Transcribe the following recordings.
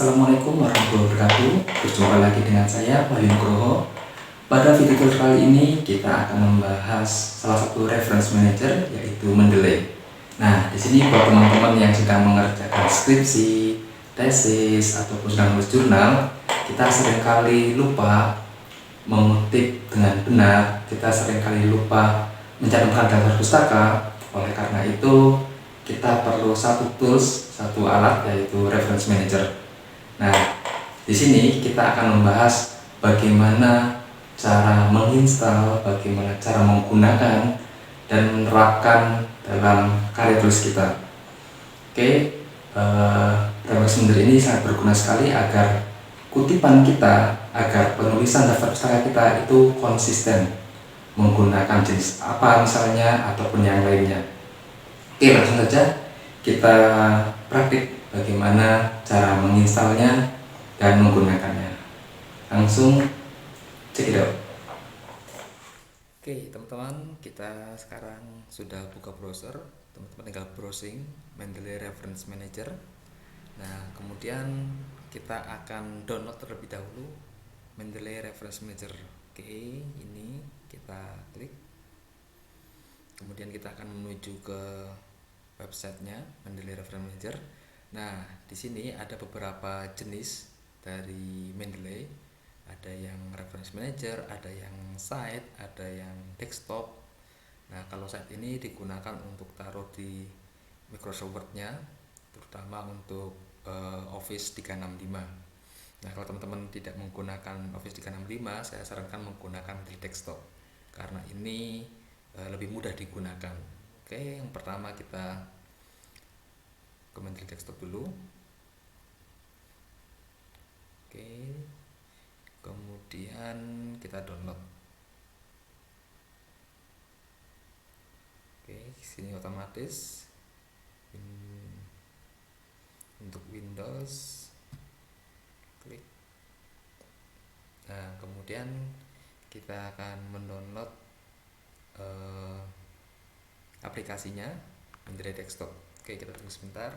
Assalamualaikum warahmatullahi wabarakatuh. Berjumpa lagi dengan saya, Wahyu Nugroho. Pada video tutorial kali ini kita akan membahas salah satu reference manager, yaitu Mendeley. Nah, di sini buat teman-teman yang sedang mengerjakan skripsi, tesis, ataupun sedang menulis jurnal, kita seringkali lupa mengutip dengan benar, kita seringkali lupa mencantumkan daftar pustaka. Oleh karena itu, kita perlu satu tools, satu alat, yaitu reference manager. Nah, di sini kita akan membahas bagaimana cara menginstal, bagaimana cara menggunakan dan menerapkan dalam karya tulis kita. Oke, reference manager ini sangat berguna sekali agar kutipan kita, agar penulisan daftar pustaka kita itu konsisten menggunakan jenis apa misalnya ataupun yang lainnya. Oke, langsung saja kita praktik bagaimana cara menginstalnya dan menggunakannya. Langsung check it out. Oke, teman-teman, kita sekarang sudah buka browser. Teman-teman tinggal browsing Mendeley Reference Manager. Nah, kemudian kita akan download terlebih dahulu Mendeley Reference Manager. Oke, ini kita klik. Kemudian kita akan menuju ke websitenya Mendeley Reference Manager. Nah, di sini ada beberapa jenis dari Mendeley. Ada yang reference manager, ada yang site, ada yang desktop. Nah, kalau site ini digunakan untuk taruh di Microsoft Word-nya, terutama untuk Office 365. Nah, kalau teman-teman tidak menggunakan Office 365, saya sarankan menggunakan Mendeley Desktop karena ini lebih mudah digunakan. Oke, yang pertama kita ke Mendeley Desktop dulu. Oke, kemudian kita download. Oke, sini otomatis untuk Windows. Klik. Nah, kemudian kita akan mendownload aplikasinya Mendeley Desktop. Oke, kita tunggu sebentar.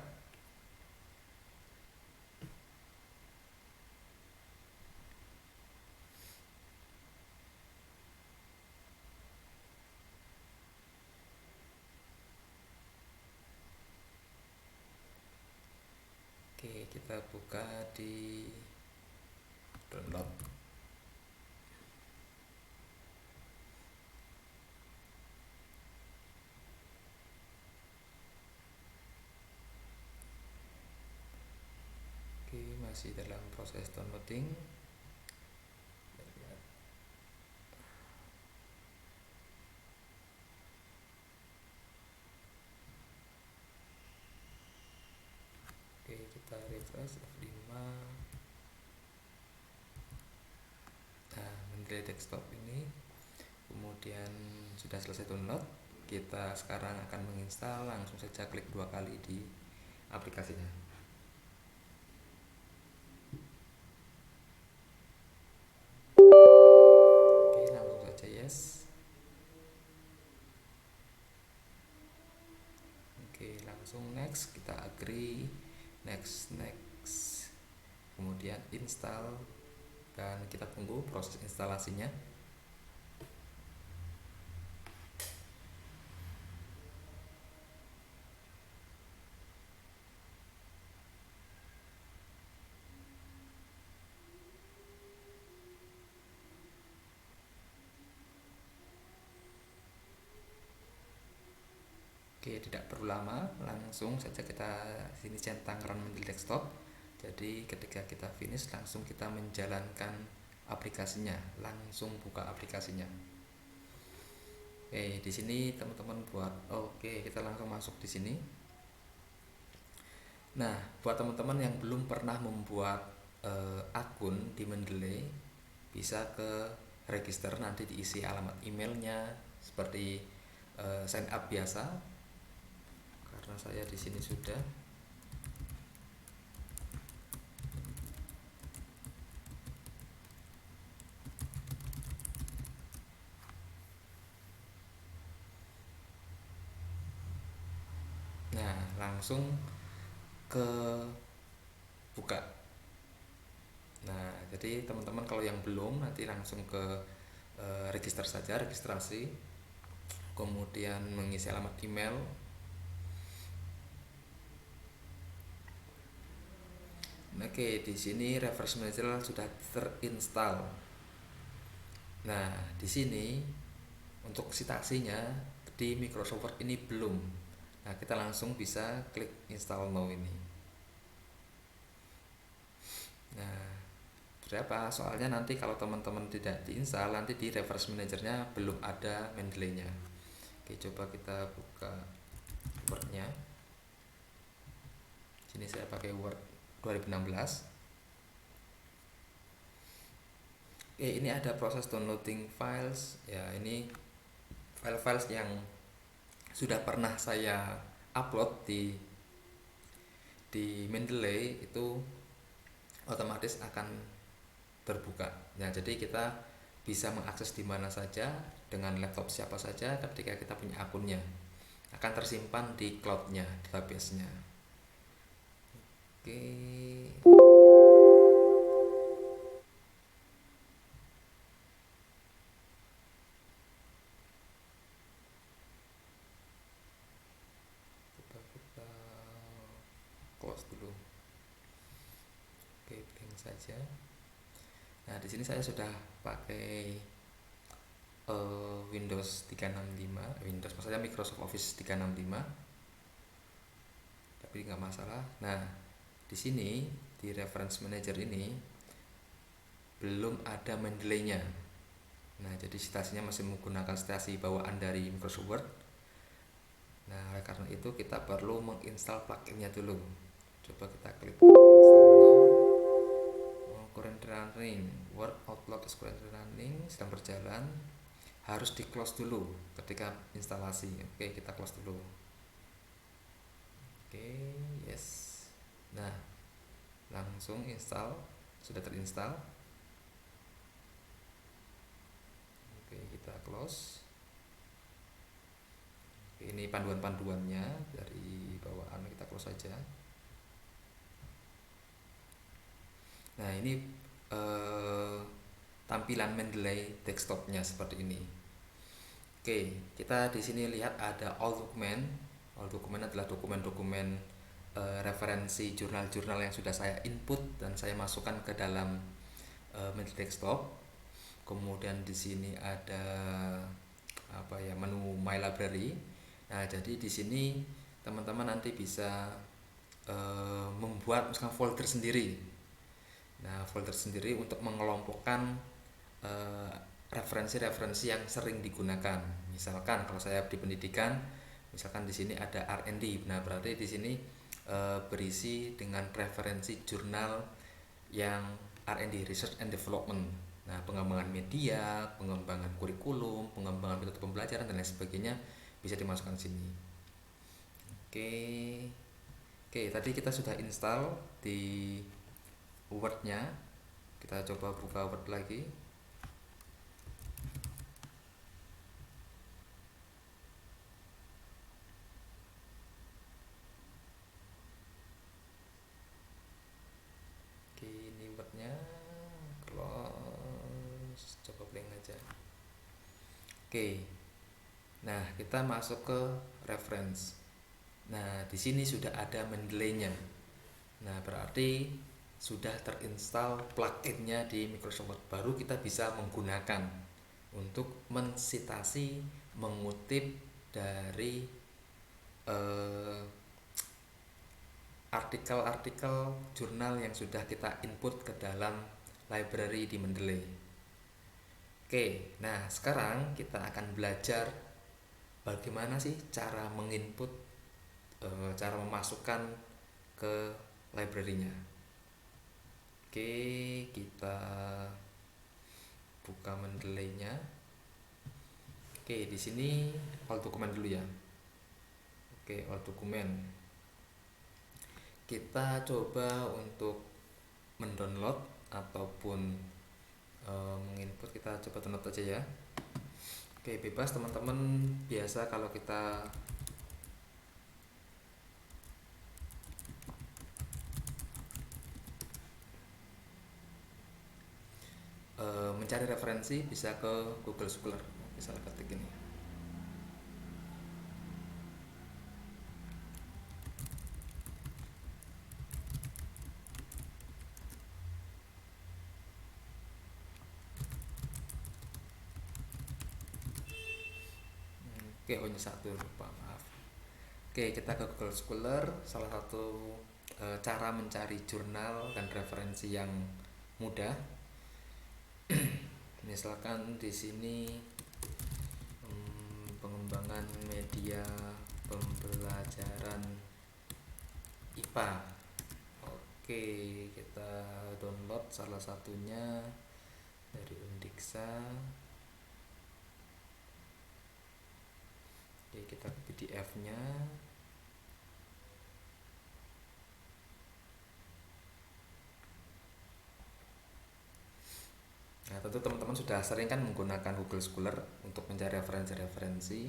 Oke, kita buka di download. Oke, masih dalam proses downloading. Oke, kita refresh F5. Nah, Mendeley Desktop ini kemudian sudah selesai download. Kita sekarang akan menginstal. Langsung saja klik 2 kali di aplikasinya. Oke, langsung saja yes. Oke, langsung next, kita agree, next, kemudian install, dan kita tunggu proses instalasinya. Oke, tidak perlu lama, langsung saja kita sini centang run Mendeley Desktop. Jadi ketika kita finish, langsung kita menjalankan aplikasinya, langsung buka aplikasinya. Oke, di sini teman-teman kita langsung masuk di sini. Nah, buat teman-teman yang belum pernah membuat akun di Mendeley, bisa ke register, nanti diisi alamat emailnya seperti sign up biasa. Karena saya di sini sudah. Nah, langsung ke buka Nah, jadi teman-teman kalau yang belum nanti langsung ke register saja, registrasi, kemudian mengisi alamat email. Oke, di sini Reference Manager sudah terinstall. Nah, di sini untuk citasinya di Microsoft Word ini belum. Nah, kita langsung bisa klik install now ini. Nah, berapa? Soalnya nanti kalau teman-teman tidak diinstal, nanti di Reference Manager-nya belum ada Mendeley-nya. Oke, coba kita buka Word-nya. Sini saya pakai Word 2016. Oke, ini ada proses downloading files. Ya, ini file-files yang sudah pernah saya upload di Mendeley itu otomatis akan terbuka. Nah, jadi kita bisa mengakses di mana saja dengan laptop siapa saja ketika kita punya akunnya. Akan tersimpan di cloud-nya, database-nya. Oke. Coba kita close dulu. Oke, blank saja. Nah, di sini saya sudah pakai Windows 365, Windows maksudnya Microsoft Office 365. Tapi nggak masalah. Nah, di sini di Reference Manager ini belum ada Mendeley-nya. Nah, jadi citasinya masih menggunakan citasi bawaan dari Microsoft Word. Nah, oleh karena itu kita perlu menginstal plugin-nya dulu. Coba kita klik install now. Current running, Word Outlook is currently running, sedang berjalan. Harus di close dulu ketika instalasi. Oke, kita close dulu. Oke, yes. Nah, langsung install, sudah terinstall. Oke, kita close. Oke, ini panduan-panduannya dari bawaan, kita close saja. Nah, ini tampilan Mendeley desktopnya seperti ini. Oke, kita di sini lihat ada all document. All document adalah dokumen-dokumen referensi jurnal-jurnal yang sudah saya input dan saya masukkan ke dalam Mendeley desktop. Kemudian di sini ada menu My Library. Nah, jadi di sini teman-teman nanti bisa membuat misalkan folder sendiri. Nah, folder sendiri untuk mengelompokkan referensi-referensi yang sering digunakan. Misalkan kalau saya di pendidikan, misalkan di sini ada R&D. Nah, berarti di sini berisi dengan referensi jurnal yang R&D, Research and Development. Nah, pengembangan media, pengembangan kurikulum, pengembangan metode pembelajaran dan lain sebagainya bisa dimasukkan sini. Oke. Oke, tadi kita sudah install di Word-nya. Kita coba buka Word lagi. Oke, ini Word-nya close. Coba blank aja. Oke. Nah, kita masuk ke reference. Nah, di sini sudah ada Mendeley-nya. Nah, berarti sudah terinstall plugin-nya di Microsoft Word. Baru kita bisa menggunakan untuk mensitasi, mengutip dari artikel-artikel jurnal yang sudah kita input ke dalam library di Mendeley. Oke, nah sekarang kita akan belajar bagaimana sih cara menginput, cara memasukkan ke library-nya. Oke, kita buka Mendeley-nya. Oke, di sini all dokumen dulu ya. Oke, all dokumen. Kita coba untuk mendownload ataupun menginput, kita coba download aja ya. Oke, bebas teman-teman. Biasa kalau kita mencari referensi bisa ke Google Scholar, misalnya ketik ini. Oke, hanya satu lupa, maaf. Oke, kita ke Google Scholar, salah satu cara mencari jurnal dan referensi yang mudah. Misalkan di sini pengembangan media pembelajaran IPA. Oke, kita download salah satunya dari Undiksa. Oke, kita ke PDF-nya. Nah, tentu teman-teman sudah sering kan menggunakan Google Scholar untuk mencari referensi-referensi.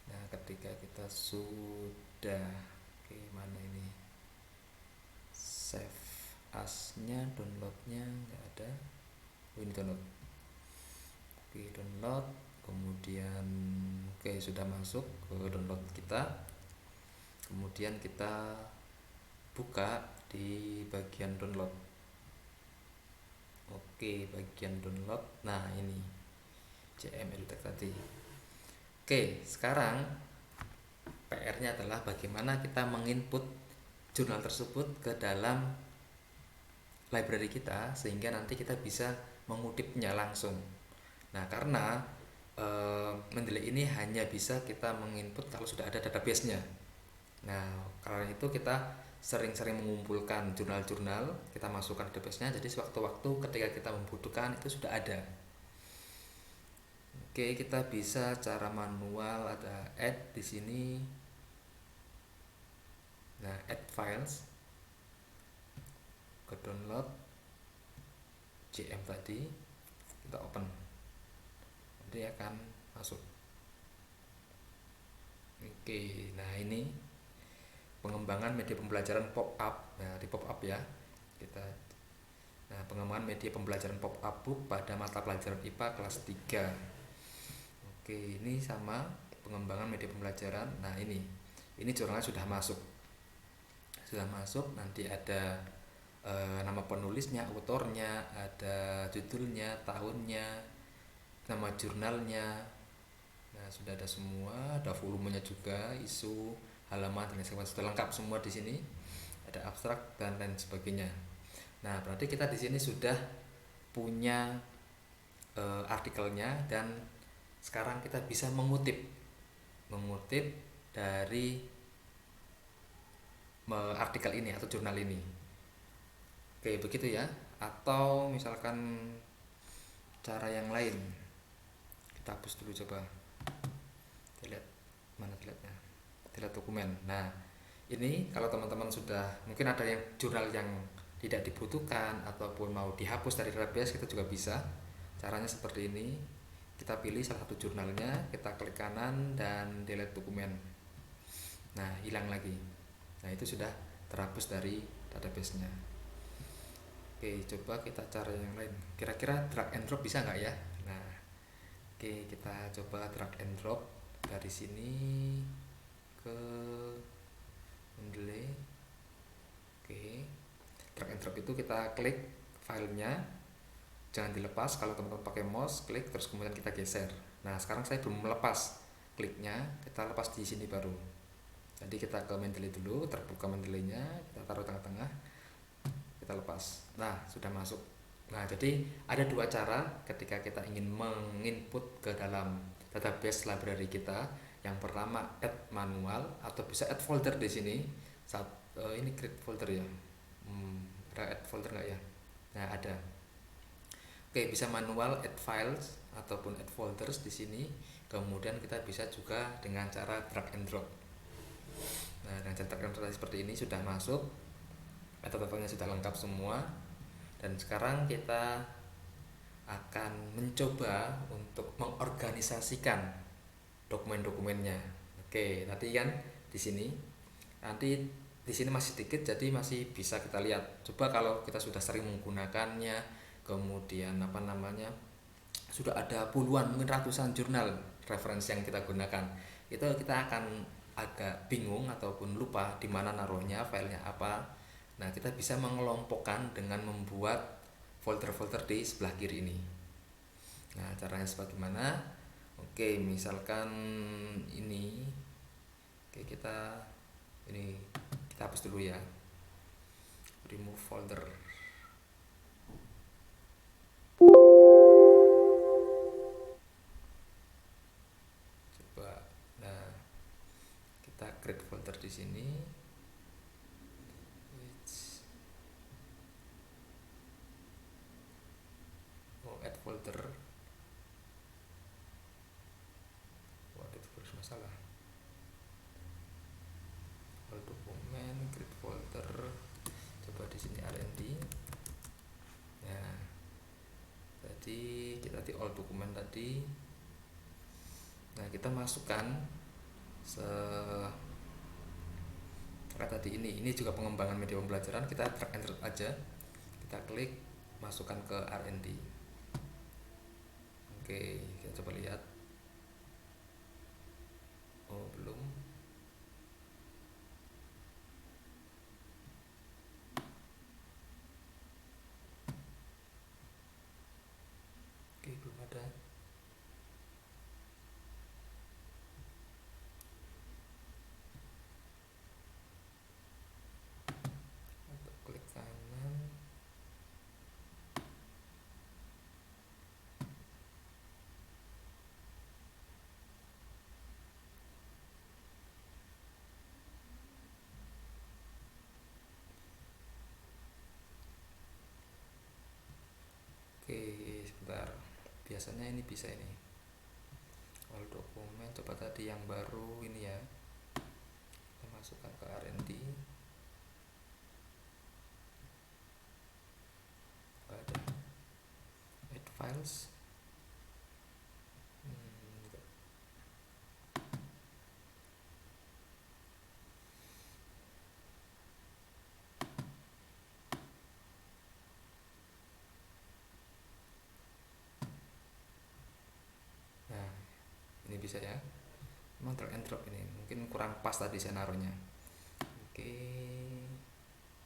Nah, ketika kita sudah, oke, mana ini? Save as-nya, download-nya nggak ada. Oh, ini download. Oke, download. Kemudian, oke, sudah masuk ke download kita. Kemudian kita buka di bagian download. Oke, bagian download. Nah, ini JM Edutech tadi. Oke, sekarang PR-nya adalah bagaimana kita menginput jurnal tersebut ke dalam library kita sehingga nanti kita bisa mengutipnya langsung. Nah, karena Mendeley ini hanya bisa kita menginput kalau sudah ada database-nya. Nah, karena itu kita sering-sering mengumpulkan jurnal-jurnal, kita masukkan database-nya, jadi sewaktu-waktu ketika kita membutuhkan itu sudah ada. Oke, kita bisa cara manual, ada add di sini. Nah, add files, ke download JM tadi, kita open, nanti akan masuk. Oke, nah ini pengembangan media pembelajaran pop-up. Nah, di pop-up ya kita. Nah, pengembangan media pembelajaran pop-up book pada mata pelajaran IPA kelas 3. Oke, ini sama pengembangan media pembelajaran. Nah, ini jurnalnya sudah masuk. Nanti ada nama penulisnya, autornya, ada judulnya, tahunnya, nama jurnalnya. Nah, sudah ada semua, ada volumenya juga, isu, halaman dan sebagainya, sudah lengkap semua di sini. Ada abstrak dan lain sebagainya. Nah, berarti kita di sini sudah punya artikelnya, dan sekarang kita bisa mengutip dari artikel ini atau jurnal ini. Oke, begitu ya. Atau misalkan cara yang lain, kita hapus dulu, coba lihat mana dilihatnya, lihat dokumen. Nah, ini kalau teman-teman sudah, mungkin ada yang jurnal yang tidak dibutuhkan ataupun mau dihapus dari database, kita juga bisa. Caranya seperti ini, kita pilih salah satu jurnalnya, kita klik kanan dan delete dokumen. Nah, hilang lagi. Nah, itu sudah terhapus dari database-nya. Oke, coba kita cara yang lain. Kira-kira drag and drop bisa nggak ya? Nah, oke, kita coba drag and drop dari sini ke Mendeley. Oke, drag and drop itu kita klik filenya, jangan dilepas. Kalau teman-teman pakai mouse, klik terus kemudian kita geser. Nah, sekarang saya belum melepas kliknya, kita lepas di sini baru. Jadi kita ke Mendeley dulu, terbuka Mendeley-nya, kita taruh tengah-tengah, kita lepas. Nah, sudah masuk. Nah, jadi ada dua cara ketika kita ingin menginput ke dalam database library kita. Yang pertama, add manual, atau bisa add folder di sini. Ini create folder ya. Ada add folder nggak ya? Nah, ada. Oke, bisa manual add files ataupun add folders di sini. Kemudian kita bisa juga dengan cara drag and drop. Nah, dengan cara drag and drop seperti ini sudah masuk, data-datanya sudah lengkap semua. Dan sekarang kita akan mencoba untuk mengorganisasikan dokumen-dokumennya. Oke, tadi kan di sini, nanti di sini masih sedikit, jadi masih bisa kita lihat. Coba kalau kita sudah sering menggunakannya, kemudian sudah ada puluhan mungkin ratusan jurnal referensi yang kita gunakan, itu kita akan agak bingung ataupun lupa di mana naruhnya, filenya apa. Nah, kita bisa mengelompokkan dengan membuat folder-folder di sebelah kiri ini. Nah, caranya sebagaimana? Oke, misalkan ini, oke, kita hapus dulu ya, remove folder. Coba, nah, kita create folder di sini. Add folder. Ada terus masalah. All dokumen, create folder. Coba di sini R&D. Ya, tadi kita di all dokumen tadi. Nah, kita masukkan kayak tadi ini juga pengembangan media pembelajaran, kita drag and drop aja, kita klik, masukkan ke R&D. Oke, kita coba lihat. Oh, belum. Oke, belum ada. Klik kanan. Oke, sebentar. Biasanya ini bisa ini. All dokumen, coba tadi yang baru ini ya. Kita masukkan ke R&D. Ada add files. Nah, ini bisa ya. Memang drag and drop ini, mungkin kurang pas tadi saya naruhnya. Oke.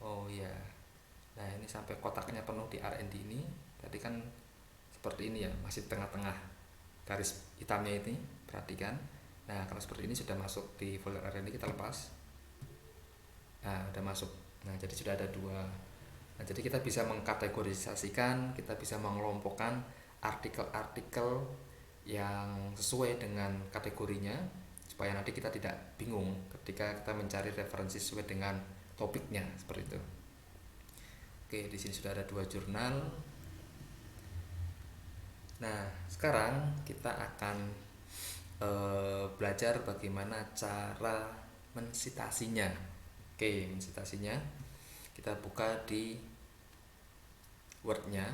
Oh ya. Nah, ini sampai kotaknya penuh di R&D ini. Tadi kan seperti ini ya, masih tengah-tengah garis hitamnya ini, perhatikan. Nah, kalau seperti ini sudah masuk di folder R&D, kita lepas. Nah, udah masuk. Nah, jadi sudah ada dua. Nah, jadi kita bisa mengkategorisasikan, kita bisa mengelompokkan artikel-artikel yang sesuai dengan kategorinya, supaya nanti kita tidak bingung ketika kita mencari referensi sesuai dengan topiknya, seperti itu. Oke, di sini sudah ada dua jurnal. Nah, sekarang kita akan belajar bagaimana cara mensitasinya. Oke, mensitasinya kita buka di Word-nya,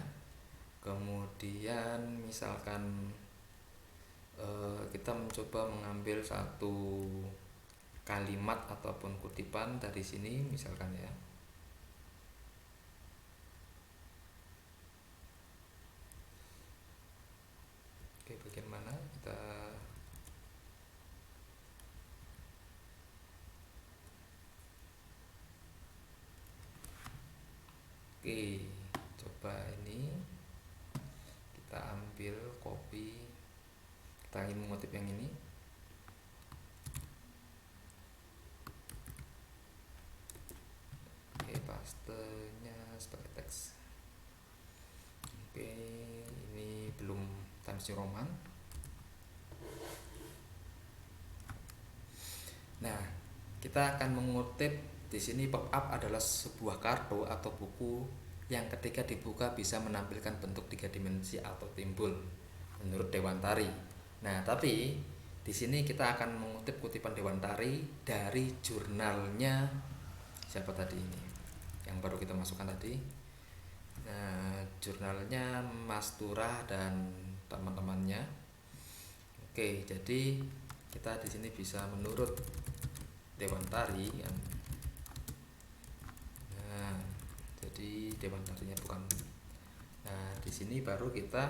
kemudian misalkan kita mencoba mengambil satu kalimat ataupun kutipan dari sini, misalkan ya. Oke, bagian mana kita Oke, coba ini kita ambil copy, kita ingin mengutip yang ini. Oke, pastenya sebagai teks. Oke, ini belum Times New Roman. Nah, kita akan mengutip di sini. Pop-up adalah sebuah kartu atau buku yang ketika dibuka bisa menampilkan bentuk 3 dimensi atau timbul menurut Dewantari. Nah, tapi di sini kita akan mengutip kutipan Dewantari dari jurnalnya siapa tadi ini yang baru kita masukkan tadi. Nah, jurnalnya Mas Turah dan teman-temannya. Oke, jadi kita di sini bisa menurut Dewantari yang jadi Dewantarinya bukan Nah, di sini baru kita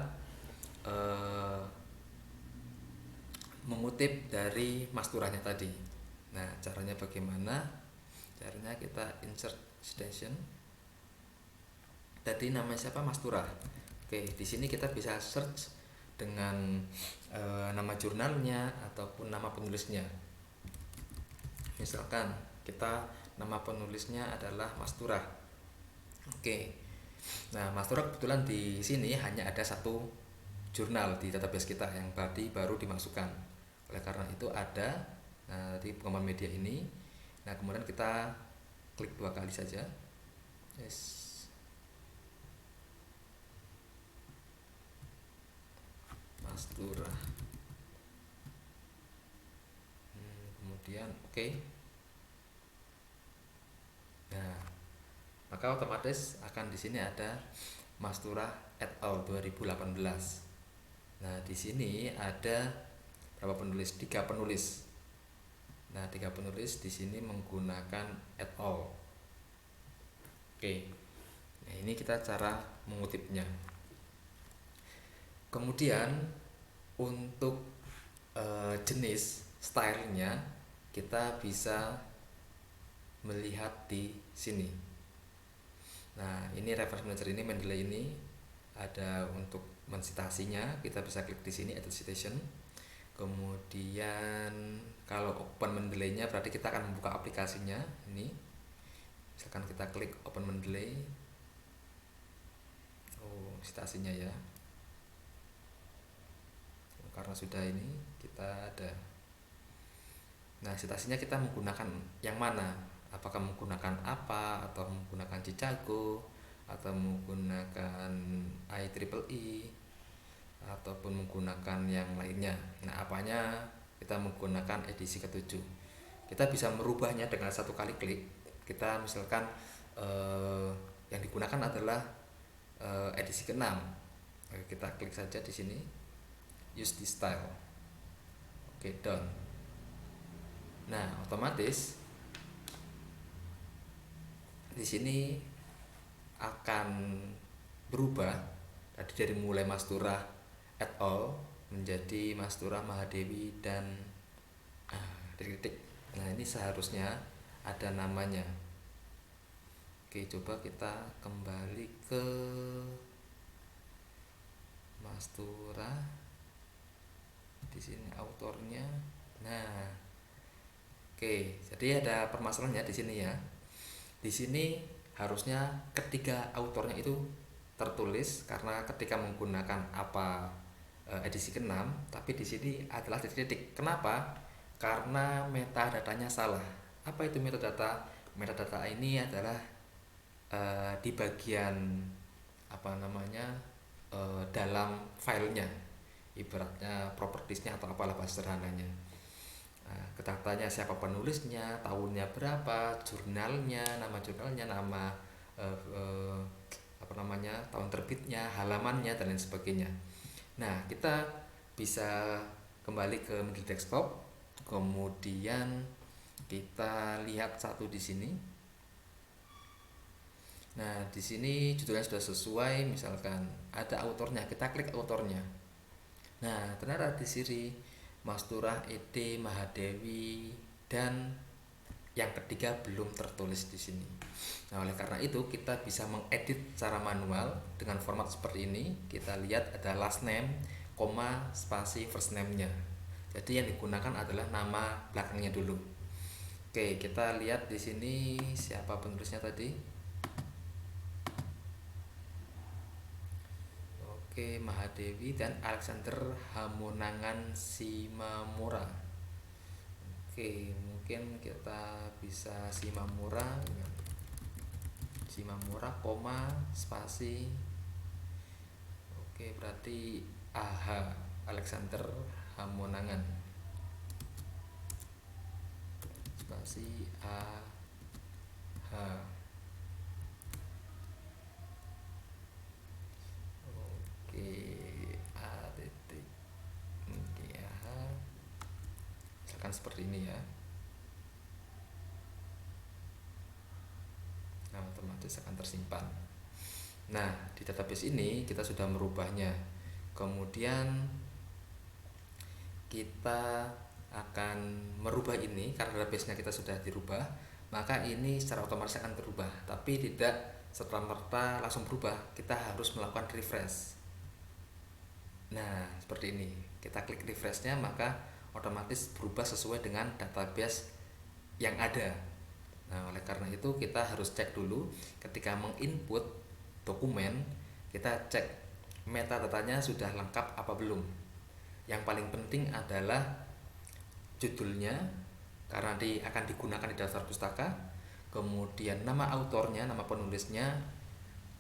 mengutip dari masturahnya tadi. Nah, caranya bagaimana? Caranya kita insert citation. Tadi namanya siapa? Masturah. Oke, di sini kita bisa search dengan nama jurnalnya ataupun nama penulisnya. Misalkan kita nama penulisnya adalah Masturah. Oke. Nah, Masturah kebetulan di sini hanya ada satu jurnal di database kita yang tadi baru dimasukkan. Oleh karena itu ada di pengembangan media ini. Nah, kemudian kita klik 2 kali saja. Yes. Masturah. Kemudian oke. Nah, maka otomatis akan di sini ada Masturah et al 2018. Nah, di sini ada berapa penulis? 3 penulis. Nah, 3 penulis di sini menggunakan et al. Oke. Nah, ini kita cara mengutipnya. Kemudian untuk jenis stylenya kita bisa melihat di sini. Nah, ini reference manager ini Mendeley ini ada untuk mensitasinya, kita bisa klik di sini edit citation. Kemudian kalau open Mendeley-nya berarti kita akan membuka aplikasinya ini. Misalkan kita klik open Mendeley. Oh, citasinya ya. Karena sudah ini kita ada. Nah, citasinya kita menggunakan yang mana? Apakah menggunakan apa atau menggunakan Chicago atau menggunakan IEEE ataupun menggunakan yang lainnya. Nah, apanya kita menggunakan edisi ke-7. Kita bisa merubahnya dengan 1 kali klik. Kita misalkan yang digunakan adalah edisi ke-6. Kita klik saja di sini. Use this style. Oke, done. Nah, otomatis di sini akan berubah dari mulai Masturah et al menjadi Masturah Mahadewi dan titik. Nah, ini seharusnya ada namanya. Oke, coba kita kembali ke Masturah. Di sini autornya. Nah, oke, jadi ada permasalahannya di sini ya. Di sini harusnya ketiga autornya itu tertulis karena ketika menggunakan apa edisi ke-6, tapi di sini adalah titik-titik. Kenapa? Karena metadatanya salah. Apa itu metadata? Metadata ini adalah di bagian dalam filenya, ibaratnya propertiesnya atau apalah bahasa sederhananya. Ketatanya siapa penulisnya, tahunnya berapa, jurnalnya, nama tahun terbitnya, halamannya dan lain sebagainya. Nah, kita bisa kembali ke Mendeley desktop, kemudian kita lihat satu di sini. Nah, di sini judulnya sudah sesuai, misalkan ada autornya, kita klik autornya. Nah, ternyata di sini Masturah Ede Mahadewi dan yang ketiga belum tertulis di sini. Nah, oleh karena itu kita bisa mengedit secara manual dengan format seperti ini. Kita lihat ada last name, spasi first name-nya. Jadi yang digunakan adalah nama belakangnya dulu. Oke, kita lihat di sini siapa penulisnya tadi. Oke, Mahadewi dan Alexander Hamonangan Simamura. Oke, mungkin kita bisa Simamura, spasi. Oke, berarti Alexander Hamonangan spasi misalkan seperti ini ya. Nah, otomatis akan tersimpan. Nah, di database ini kita sudah merubahnya. Kemudian kita akan merubah ini karena database-nya kita sudah dirubah, maka ini secara otomatis akan berubah, tapi tidak serta-merta langsung berubah. Kita harus melakukan refresh. Nah, seperti ini. Kita klik refresh-nya, maka otomatis berubah sesuai dengan database yang ada. Nah, oleh karena itu kita harus cek dulu ketika menginput dokumen, kita cek metadatanya sudah lengkap apa belum. Yang paling penting adalah judulnya karena akan digunakan di daftar pustaka, kemudian nama autornya, nama penulisnya,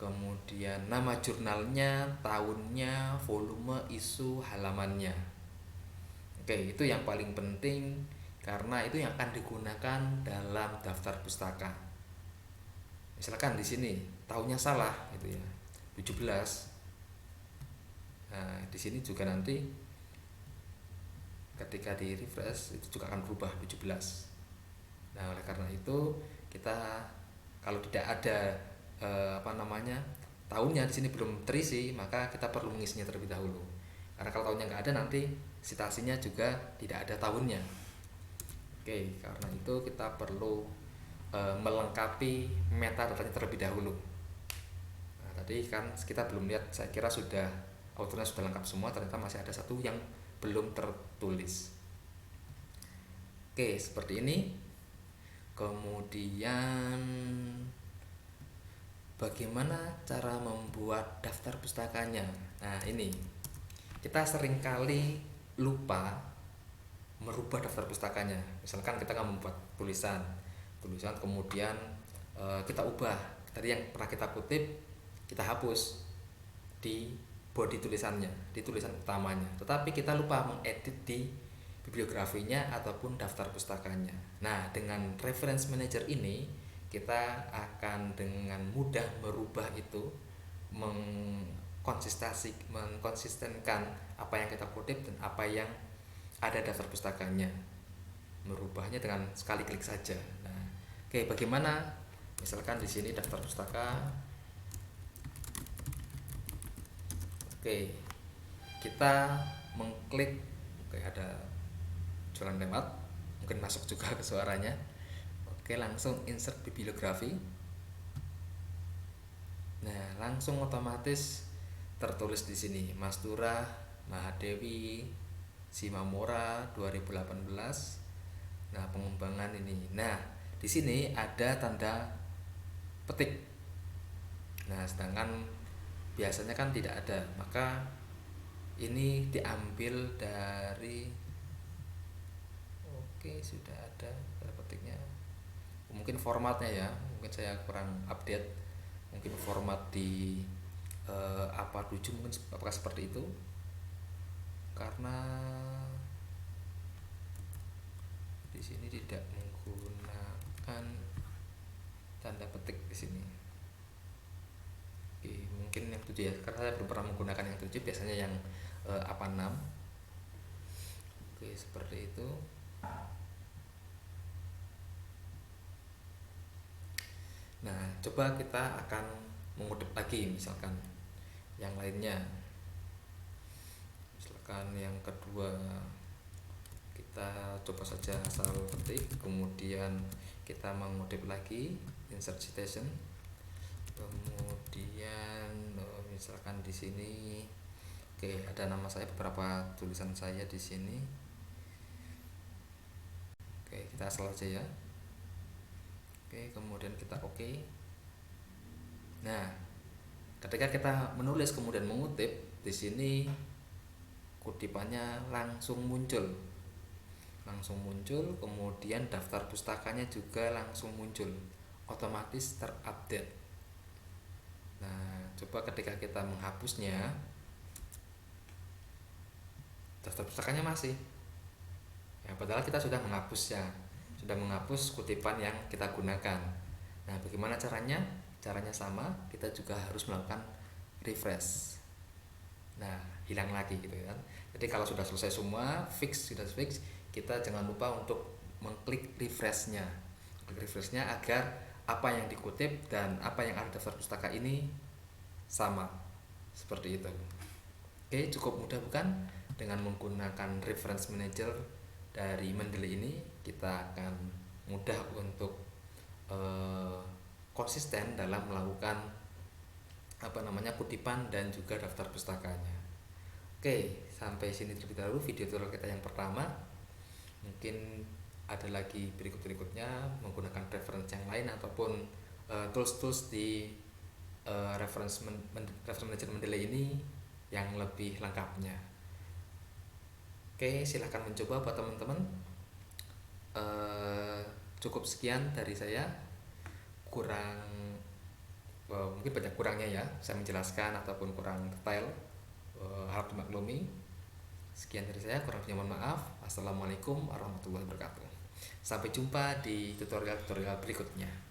kemudian nama jurnalnya, tahunnya, volume, isu, halamannya. Oke, itu yang paling penting karena itu yang akan digunakan dalam daftar pustaka. Misalkan di sini tahunnya salah gitu ya, 17. Nah, di sini juga nanti ketika di refresh itu juga akan berubah 17. Nah, oleh karena itu kita kalau tidak ada tahunnya di sini belum terisi, maka kita perlu mengisinya terlebih dahulu. Karena kalau tahunnya nggak ada, nanti citasinya juga tidak ada tahunnya. Oke, karena itu kita perlu melengkapi metadatanya terlebih dahulu. Nah, tadi kan kita belum lihat, saya kira autornya sudah lengkap semua, ternyata masih ada satu yang belum tertulis. Oke, seperti ini. Kemudian bagaimana cara membuat daftar pustakanya? Nah, ini kita seringkali lupa merubah daftar pustakanya. Misalkan kita nggak membuat tulisan kemudian kita ubah tadi yang pernah kita kutip, kita hapus di body tulisannya, di tulisan utamanya, tetapi kita lupa mengedit di bibliografinya ataupun daftar pustakanya. Nah, dengan reference manager ini kita akan dengan mudah merubah itu, mengkonsistenkan apa yang kita kutip dan apa yang ada daftar pustakanya, merubahnya dengan sekali klik saja. Nah, oke, bagaimana? Misalkan di sini daftar pustaka. Oke, kita mengklik. Oke, ada jualan lewat, mungkin masuk juga ke suaranya. Oke, langsung insert bibliografi. Nah, langsung otomatis tertulis di sini Mastura Mahadewi Simamora 2018. Nah, pengembangan ini. Nah, di sini ada tanda petik. Nah, sedangkan biasanya kan tidak ada, maka ini diambil dari sudah ada tanda petiknya. Mungkin formatnya ya, mungkin saya kurang update. Mungkin format di APA7 mungkin apakah seperti itu? Karena di sini tidak menggunakan tanda petik di sini. Oke, mungkin yang 7 ya, karena saya belum pernah menggunakan yang 7, biasanya yang APA6. Oke, seperti itu. Nah, coba kita akan mengutip lagi misalkan yang lainnya. Misalkan yang kedua, kita coba saja asal ketik, kemudian kita mengutip lagi, insert citation. Kemudian misalkan di sini, oke, ada nama saya, beberapa tulisan saya di sini. Oke, kita asal aja ya. Oke, kemudian kita oke. Nah, ketika kita menulis kemudian mengutip, di sini kutipannya langsung muncul, kemudian daftar pustakanya juga langsung muncul, otomatis terupdate. Nah, coba ketika kita menghapusnya, daftar pustakanya masih ya, padahal kita sudah menghapusnya, sudah menghapus kutipan yang kita gunakan. Nah, bagaimana caranya? Caranya sama, kita juga harus melakukan refresh. Nah, hilang lagi gitu kan. Jadi kalau sudah selesai semua, sudah fix, kita jangan lupa untuk mengklik refreshnya. Klik refreshnya agar apa yang dikutip dan apa yang ada daftar pustaka ini sama seperti itu. Oke, cukup mudah bukan? Dengan menggunakan reference manager dari Mendeley ini kita akan mudah untuk konsisten dalam melakukan kutipan dan juga daftar pustakanya. Oke, sampai sini terlebih dahulu video tutorial kita yang pertama. Mungkin ada lagi berikutnya menggunakan reference yang lain ataupun tools-tools di reference manager Mendeley ini yang lebih lengkapnya. Oke, silahkan mencoba buat teman-teman. Cukup sekian dari saya. Mungkin banyak kurangnya ya saya menjelaskan ataupun kurang detail, harap dimaklumi. Sekian dari saya, kurang lebihnya mohon maaf. Assalamualaikum warahmatullahi wabarakatuh. Sampai jumpa di tutorial berikutnya.